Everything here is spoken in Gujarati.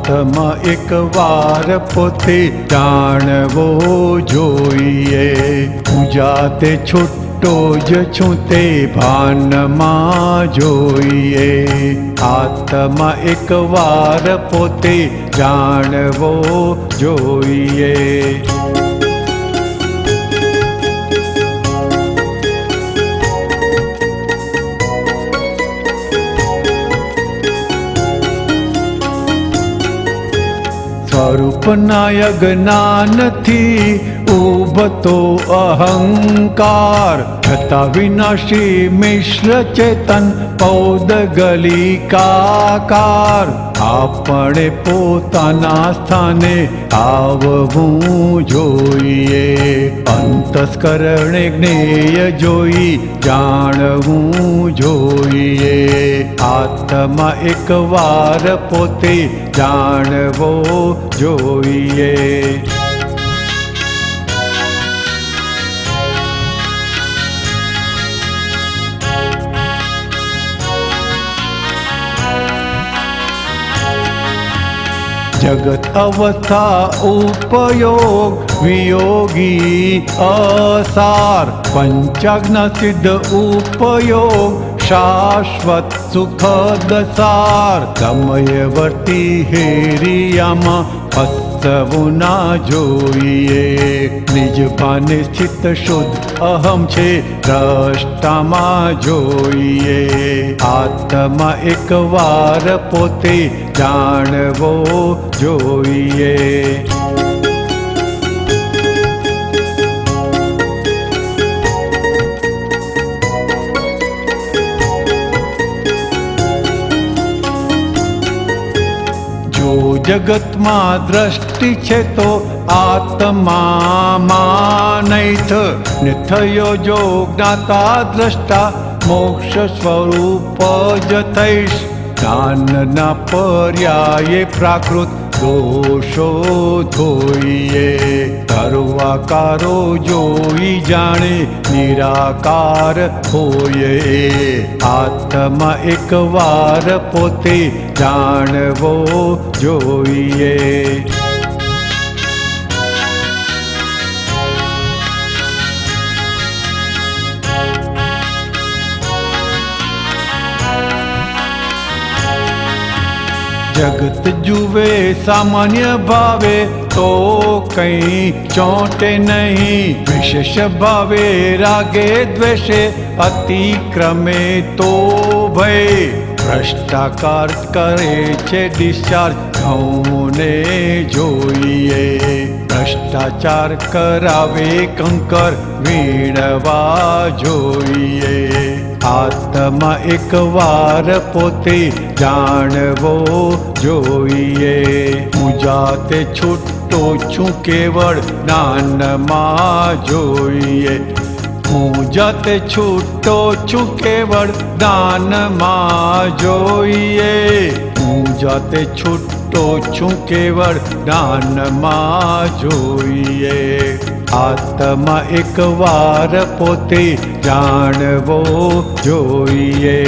આત્મા એકવાર પોતે જાણવો જોઈએ। હું જાતે છૂટો જ છું તે ભાનમાં જોઈએ। આત્મા એકવાર પોતે જાણવો જોઈએ। સ્વરૂપના જ્ઞાનથી ઉભતો અહંકાર, છતાં વિનાશી મિશ્ર ચેતન પૌદગલિકાકાર। આપણે પોતાના સ્થાને આવવું જોઈએ। અંતસ્કરણે જ્ઞેય જોઈ જાણવું જોઈએ। આત્મા એકવાર પોતે જાણવો જોઈએ। जगत अवस्था उपयोग वियोगी असार, पंचाग्न सिद्ध उपयोग शाश्वत सुखद सार। समयवर्ती हेरियाમાં ફસવું ના જોઈએ। નિજ ભાને સ્થિત શુદ્ધ અહમ છે દ્રષ્ટામાં જોઈએ। આત્મા એકવાર પોતે જાણવો જોઈએ। જગતમાં દ્રષ્ટિ છે તો આત્મામાં નૈથ, ને થયો જો જ્ઞાતા દ્રષ્ટા મોક્ષ સ્વરૂપ જ થઈશ। જ્ઞાનના પર્યાયે પ્રાકૃત દોષો ધોઈએ। સર્વાકારો જોઈ જાણે નિરાકાર હોઈએ। આત્મા એકવાર પોતે જાણવો જોઈએ। जगत जुवे सामान्य भावे तो कहीं चोटे नहीं। विशेष भावे रागे द्वेषे अतिक्रमे तो भय। भ्रष्टाचार करे छे डिस्चार्ज घऊने जोईए। भ्रष्टाचार करावे कंकर वीणवा जोईए। आत्मा एकवार पोते जाणवो જોઈએ। હું જાતે છૂટો છું કેવળ જ્ઞાનમાં જોઈએ। હું જાતે છૂટો છું કેવળ જ્ઞાનમાં જોઈએ। હું જાતે છૂટો છું કેવળ જ્ઞાનમાં જોઈએ। આત્મા એકવાર પોતે જાણવો જોઈએ।